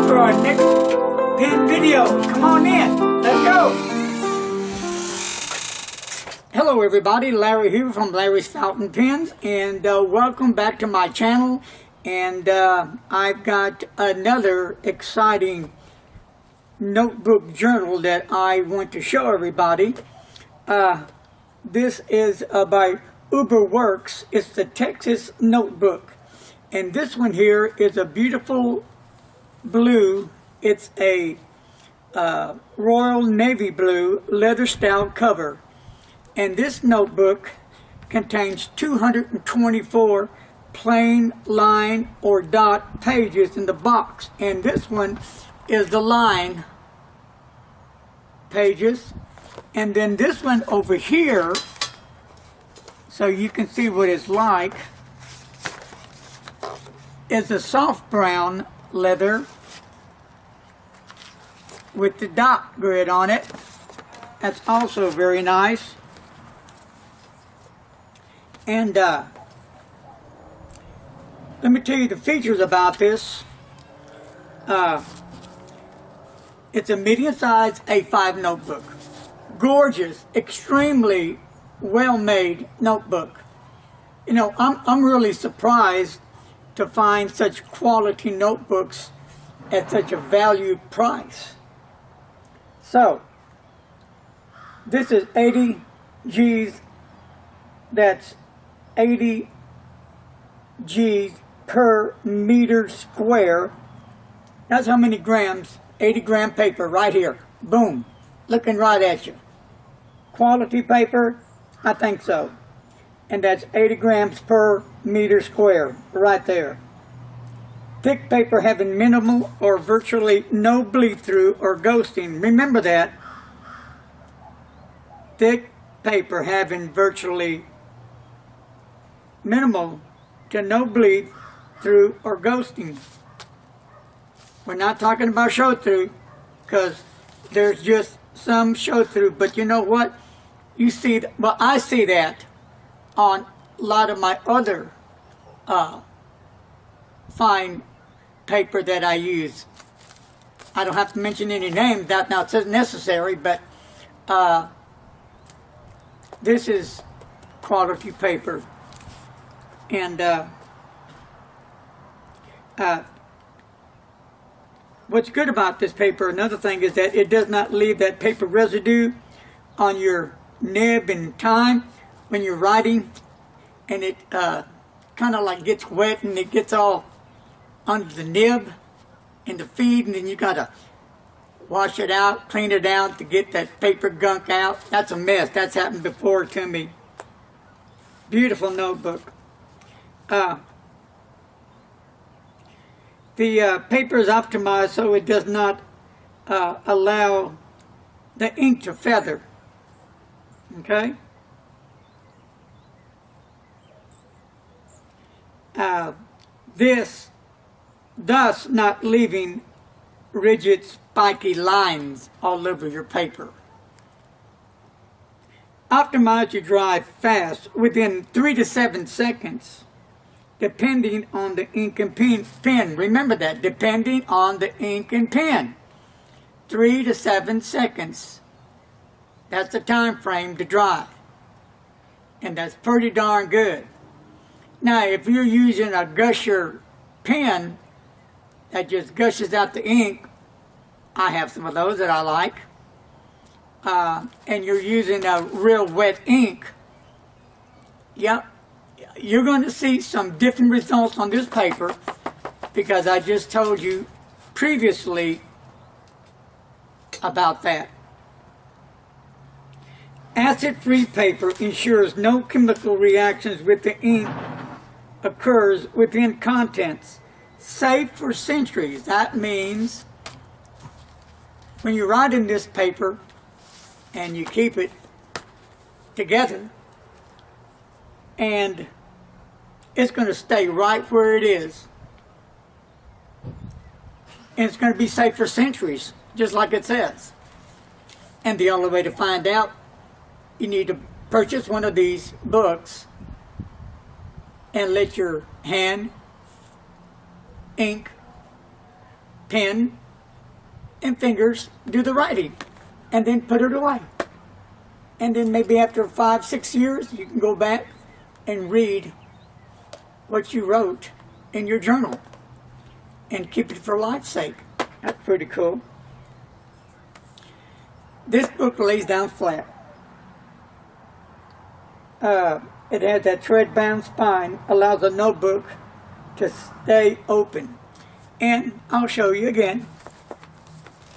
for our next pen video. Come on in. Let's go. Hello everybody, Larry here from Larry's Fountain Pens, and welcome back to my channel. And I've got another exciting notebook journal that I want to show everybody. This is by Uberworks. It's the Texas Notebook. And this one here is a beautiful blue. It's a royal navy blue leather style cover. And this notebook contains 224 plain line or dot pages in the box. And this one is the line pages. And then this one over here, so you can see what it's like, is a soft brown leather with the dot grid on it. That's also very nice. And let me tell you the features about this. It's a medium-sized A5 notebook. Gorgeous, extremely well-made notebook. You know, I'm really surprised to find such quality notebooks at such a valued price. So, this is 80 G's, that's 80 G's per meter square. That's how many grams, 80 gram paper right here. Boom, looking right at you. Quality paper, I think so. And that's 80 grams per meter square, right there. Thick paper having minimal or virtually no bleed through or ghosting. Remember that. Thick paper having virtually minimal to no bleed through or ghosting. We're not talking about show through, because there's just some show through, but you know what? You see, well, I see that on a lot of my other fine paper that I use. I don't have to mention any names, that now it's necessary, but this is quality paper. And what's good about this paper, another thing, is that it does not leave that paper residue on your nib in time when you're writing, and it kind of like gets wet and it gets all under the nib and the feed, and then you gotta wash it out, clean it out to get that paper gunk out. That's a mess. That's happened before to me. Beautiful notebook. The paper is optimized so it does not allow the ink to feather. Okay? This thus not leaving rigid spiky lines all over your paper. Optimize to dry fast within 3 to 7 seconds depending on the ink and pen. Remember that, depending on the ink and pen. 3 to 7 seconds. That's the time frame to dry. And that's pretty darn good. Now, if you're using a gusher pen that just gushes out the ink, I have some of those that I like, and you're using a real wet ink, yep, you're going to see some different results on this paper, because I just told you previously about that. Acid-free paper ensures no chemical reactions with the ink occurs within contents, safe for centuries. That means when you write in this paper and you keep it together, and it's going to stay right where it is, and it's going to be safe for centuries, just like it says. And the only way to find out, you need to purchase one of these books and let your hand ink pen and fingers do the writing, and then put it away. And then maybe after 5, 6 years, you can go back and read what you wrote in your journal and keep it for life's sake. That's pretty cool. This book lays down flat. It has that thread-bound spine, allows a notebook to stay open. And I'll show you again.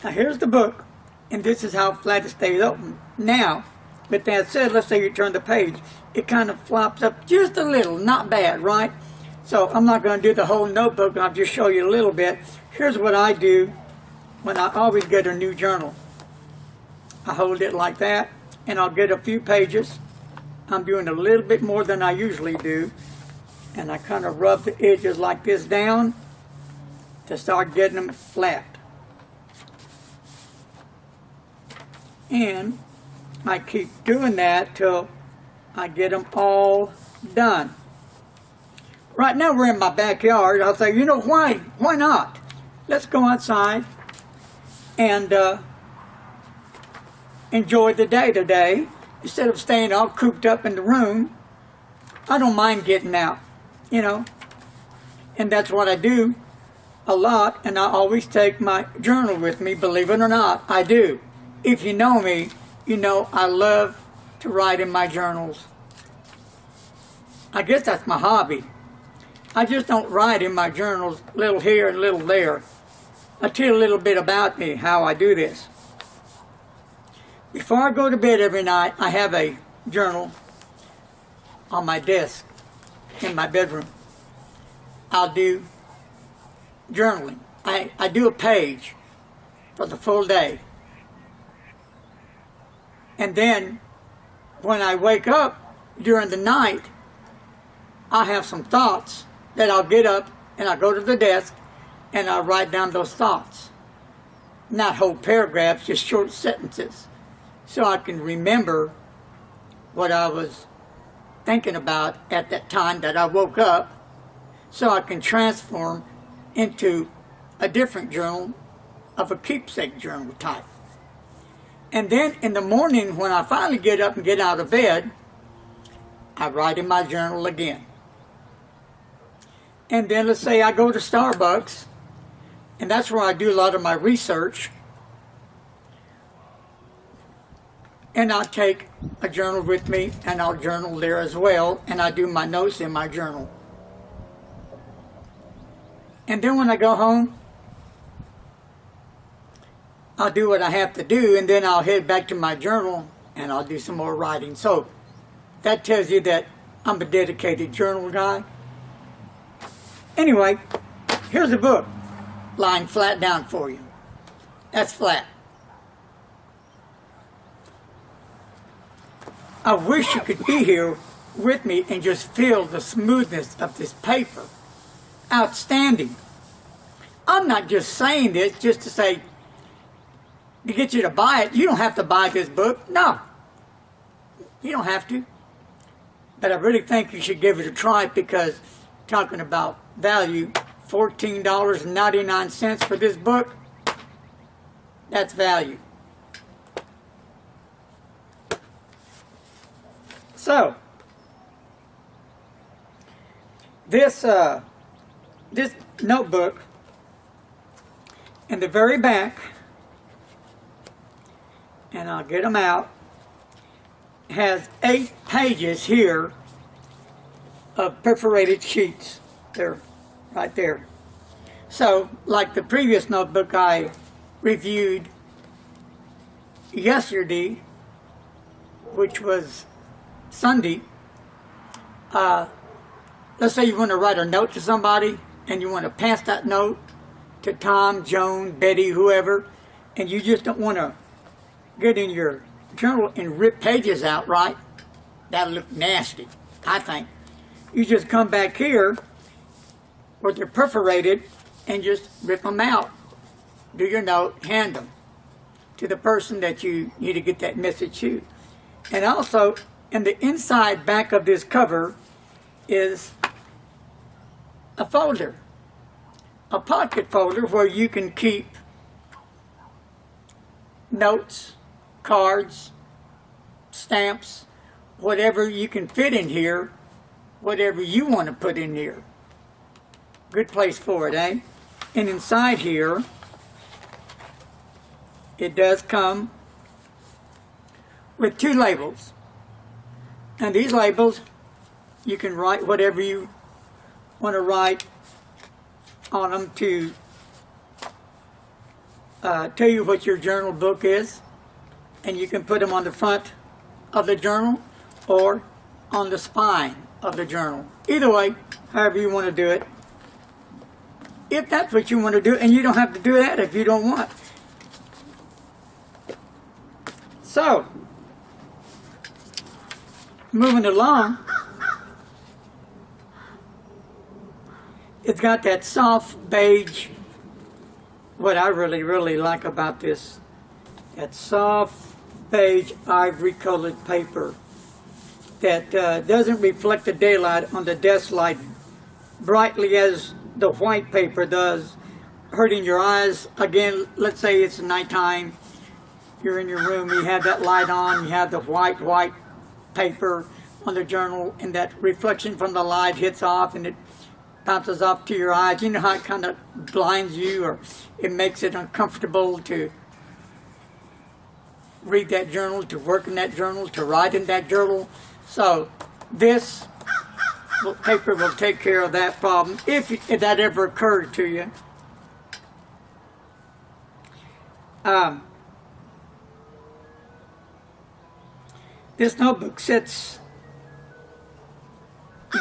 Now here's the book, and this is how flat it stays open. Now, with that said, let's say you turn the page, it kind of flops up just a little, not bad, right? So I'm not going to do the whole notebook, I'll just show you a little bit. Here's what I do when I always get a new journal. I hold it like that, and I'll get a few pages. I'm doing a little bit more than I usually do, and I kind of rub the edges like this down to start getting them flat. And I keep doing that till I get them all done. Right now we're in my backyard. I'll say, you know, why not? Let's go outside and enjoy the day today. Instead of staying all cooped up in the room, I don't mind getting out, you know. And that's what I do a lot, and I always take my journal with me, believe it or not, I do. If you know me, you know I love to write in my journals. I guess that's my hobby. I just don't write in my journals, little here and little there. I'll tell you a little bit about me, how I do this. Before I go to bed every night, I have a journal on my desk in my bedroom. I'll do journaling. I do a page for the full day. And then when I wake up during the night, I have some thoughts that I'll get up and I'll go to the desk and I'll write down those thoughts. Not whole paragraphs, just short sentences. So I can remember what I was thinking about at that time that I woke up, so I can transform into a different journal of a keepsake journal type. And then in the morning, when I finally get up and get out of bed, I write in my journal again. And then let's say I go to Starbucks, and that's where I do a lot of my research. And I'll take a journal with me, and I'll journal there as well, and I do my notes in my journal. And then when I go home, I'll do what I have to do, and then I'll head back to my journal, and I'll do some more writing. So that tells you that I'm a dedicated journal guy. Anyway, here's a book lying flat down for you. That's flat. I wish you could be here with me and just feel the smoothness of this paper. Outstanding. I'm not just saying this just to say, to get you to buy it. You don't have to buy this book. No. You don't have to. But I really think you should give it a try, because talking about value, $14.99 for this book, that's value. So, this notebook, in the very back, and I'll get them out, has 8 pages here of perforated sheets. They're right there. So, like the previous notebook I reviewed yesterday, which was Sunday, let's say you want to write a note to somebody and you want to pass that note to Tom, Joan, Betty, whoever, and you just don't want to get in your journal and rip pages out, right? That'll look nasty, I think. You just come back here where they're perforated and just rip them out. Do your note, hand them to the person that you need to get that message to. And also, in the inside back of this cover is a folder a pocket folder where you can keep notes, cards, stamps, whatever you can fit in here, whatever you want to put in here. Good place for it, eh? And inside here, it does come with 2 labels. And these labels, you can write whatever you want to write on them to tell you what your journal book is. And you can put them on the front of the journal or on the spine of the journal. Either way, however you want to do it. If that's what you want to do, and you don't have to do that if you don't want. So, moving along, it's got that soft beige, what I really like about this, that soft beige ivory colored paper that doesn't reflect the daylight on the desk light brightly as the white paper does, hurting your eyes. Again, let's say it's nighttime, you're in your room, you have that light on, you have the white paper on the journal, and that reflection from the light hits off and it bounces off to your eyes. You know how it kind of blinds you, or it makes it uncomfortable to read that journal, to work in that journal, to write in that journal. So this paper will take care of that problem if that ever occurred to you. This notebook sets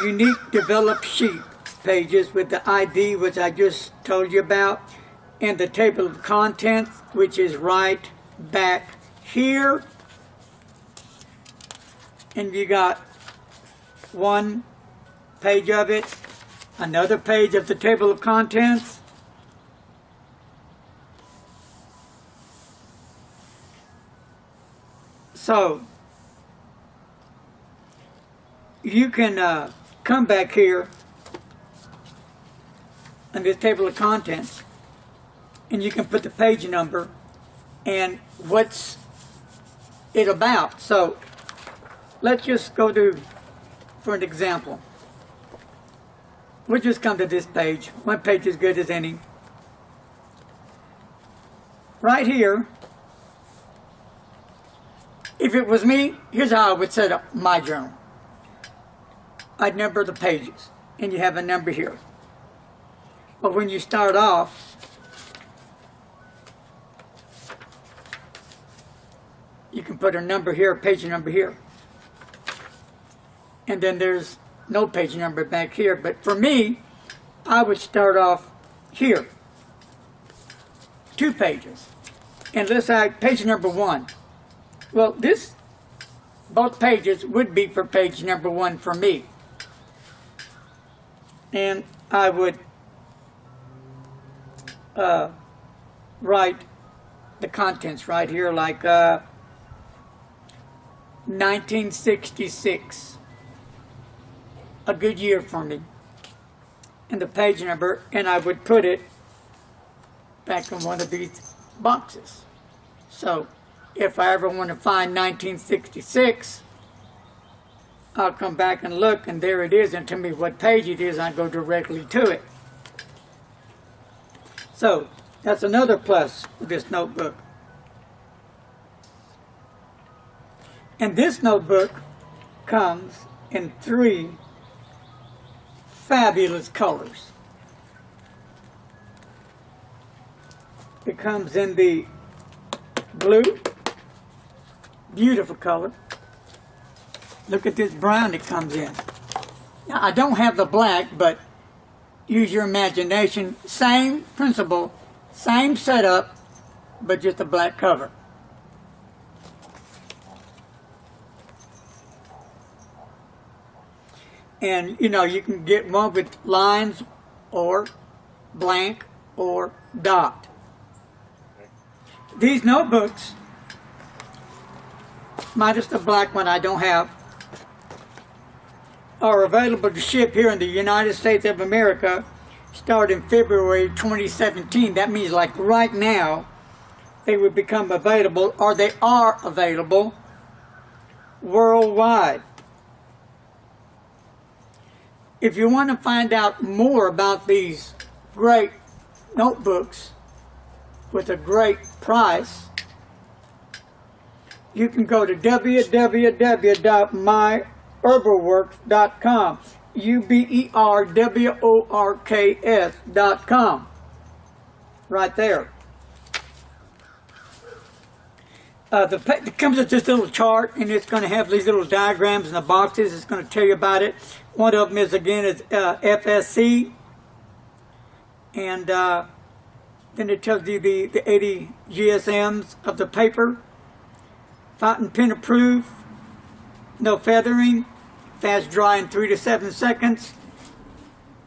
unique developed sheet pages with the ID, which I just told you about, and the table of contents, which is right back here. And you got one page of it, another page of the table of contents, so you can come back here on this table of contents and you can put the page number and what's it about. So let's just go to, for an example, we'll just come to this page. One page is good as any. Right here, if it was me, here's how I would set up my journal. I'd number the pages, and you have a number here. But when you start off, you can put a number here, a page number here. And then there's no page number back here. But for me, I would start off here. 2 pages. And let's say page number 1. Well, both pages would be for page number 1 for me. And I would write the contents right here, like 1966, a good year for me, and the page number, and I would put it back in one of these boxes. So if I ever want to find 1966, I'll come back and look, and there it is, and tell me what page it is, I go directly to it. So that's another plus with this notebook. And this notebook comes in 3 fabulous colors. It comes in the blue, beautiful color. Look at this brown it comes in. Now, I don't have the black, but use your imagination. Same principle, same setup, but just a black cover. And, you know, you can get one with lines or blank or dot. These notebooks, minus the black one I don't have, are available to ship here in the United States of America start in February 2017. That means like right now, they would become available, or they are available worldwide. If you want to find out more about these great notebooks with a great price, you can go to www.myuberworks.com. UBERWORKS.com. Right there. It comes with this little chart, and it's going to have these little diagrams in the boxes. It's going to tell you about it. One of them is, again, is FSC. And then it tells you the 80 GSMs of the paper. Fountain pen approved. No feathering. Fast dry in 3 to 7 seconds.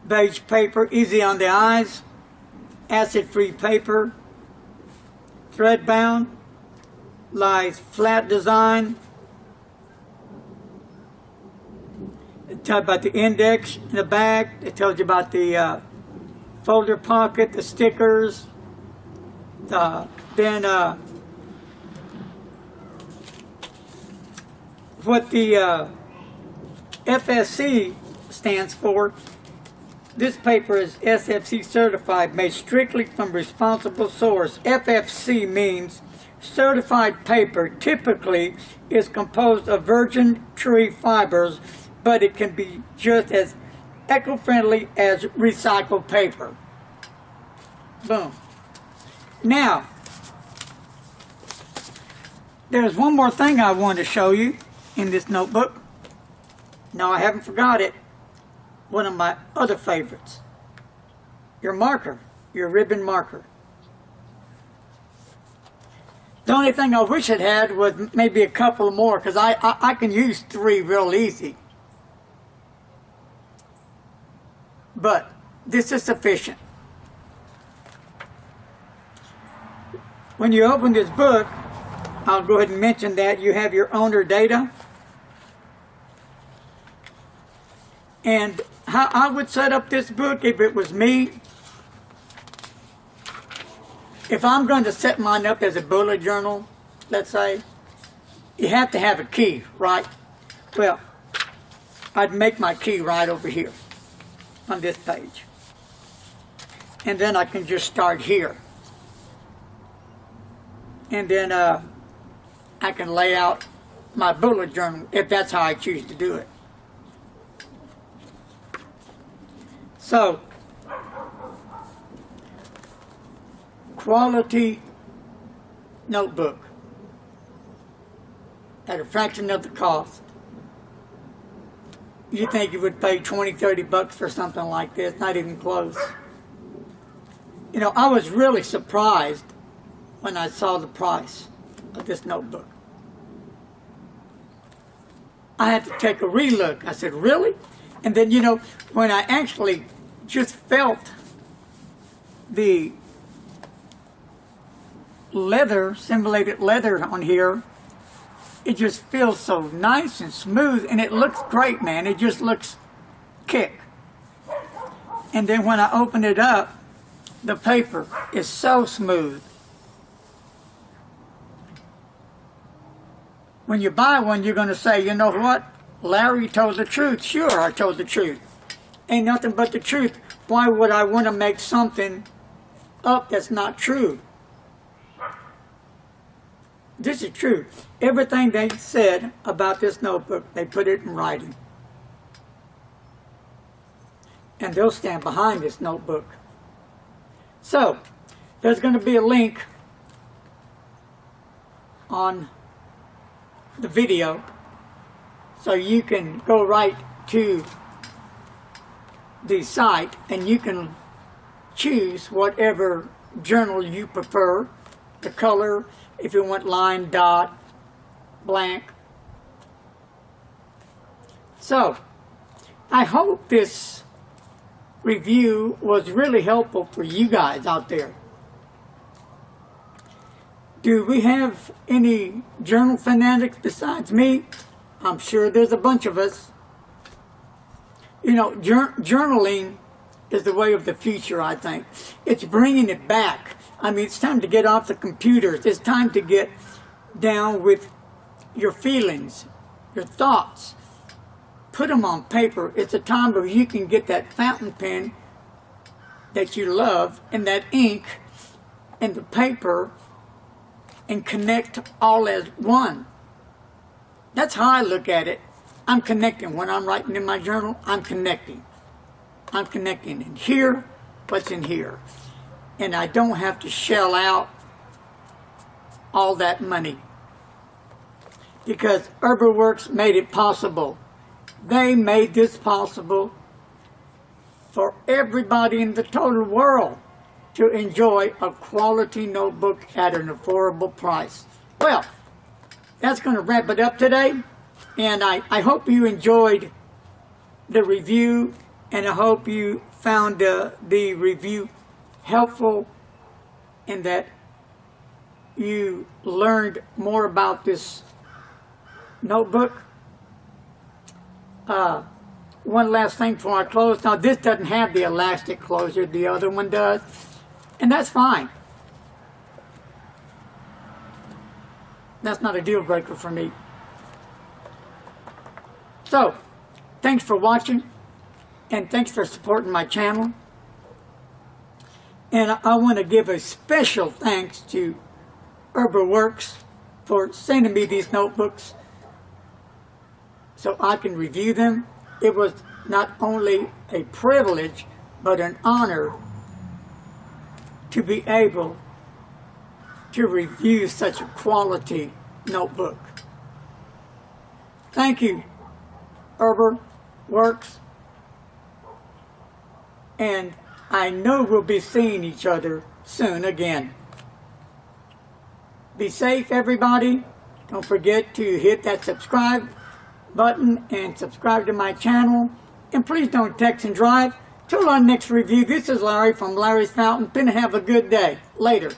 Beige paper, easy on the eyes. Acid-free paper. Thread bound. Lies flat design. It tells you about the index in the back. It tells you about the folder pocket, the stickers. What the FSC stands for. This paper is SFC certified, made strictly from responsible source. FFC means certified paper typically is composed of virgin tree fibers, but it can be just as eco-friendly as recycled paper. Boom. Now, there's one more thing I want to show you in this notebook. No, I haven't forgot it. One of my other favorites. Your marker, your ribbon marker. The only thing I wish it had was maybe a couple more, because I can use 3 real easy. But this is sufficient. When you open this book, I'll go ahead and mention that you have your owner data. And how I would set up this book if it was me. If I'm going to set mine up as a bullet journal, let's say, you have to have a key, right? Well, I'd make my key right over here on this page. And then I can just start here. And then I can lay out my bullet journal if that's how I choose to do it. So, quality notebook at a fraction of the cost. You think you would pay 20, 30 bucks for something like this? Not even close. You know, I was really surprised when I saw the price of this notebook. I had to take a relook. I said, really? And then, you know, when I actually just felt the leather, simulated leather on here, it just feels so nice and smooth, and it looks great, man. It just looks kick. And then when I open it up, the paper is so smooth. When you buy one, you're going to say, you know what? Larry told the truth. Sure, I told the truth. Ain't nothing but the truth. Why would I want to make something up that's not true? This is true. Everything they said about this notebook, they put it in writing. And they'll stand behind this notebook. So, there's going to be a link on the video, so you can go right to the site and you can choose whatever journal you prefer, the color, if you want line, dot, blank. So, I hope this review was really helpful for you guys out there. Do we have any journal fanatics besides me? I'm sure there's a bunch of us. You know, journaling is the way of the future, I think. It's bringing it back. I mean, it's time to get off the computers. It's time to get down with your feelings, your thoughts. Put them on paper. It's a time where you can get that fountain pen that you love and that ink and the paper and connect all as one. That's how I look at it. I'm connecting. When I'm writing in my journal, I'm connecting. I'm connecting in here, what's in here. And I don't have to shell out all that money. Because Uberworks made it possible. They made this possible for everybody in the total world to enjoy a quality notebook at an affordable price. Well, that's going to wrap it up today. And I hope you enjoyed the review, and I hope you found the review helpful and that you learned more about this notebook. One last thing before I close. Now, this doesn't have the elastic closure, the other one does, and that's fine. That's not a deal breaker for me. So, thanks for watching, and thanks for supporting my channel. And I want to give a special thanks to Uberworks for sending me these notebooks so I can review them. It was not only a privilege, but an honor to be able to review such a quality notebook. Thank you, Uberworks. And I know we'll be seeing each other soon again. Be safe, everybody. Don't forget to hit that subscribe button and subscribe to my channel. And please don't text and drive. Till our next review, this is Larry from Larry's Fountain Pen. Have a good day. Later.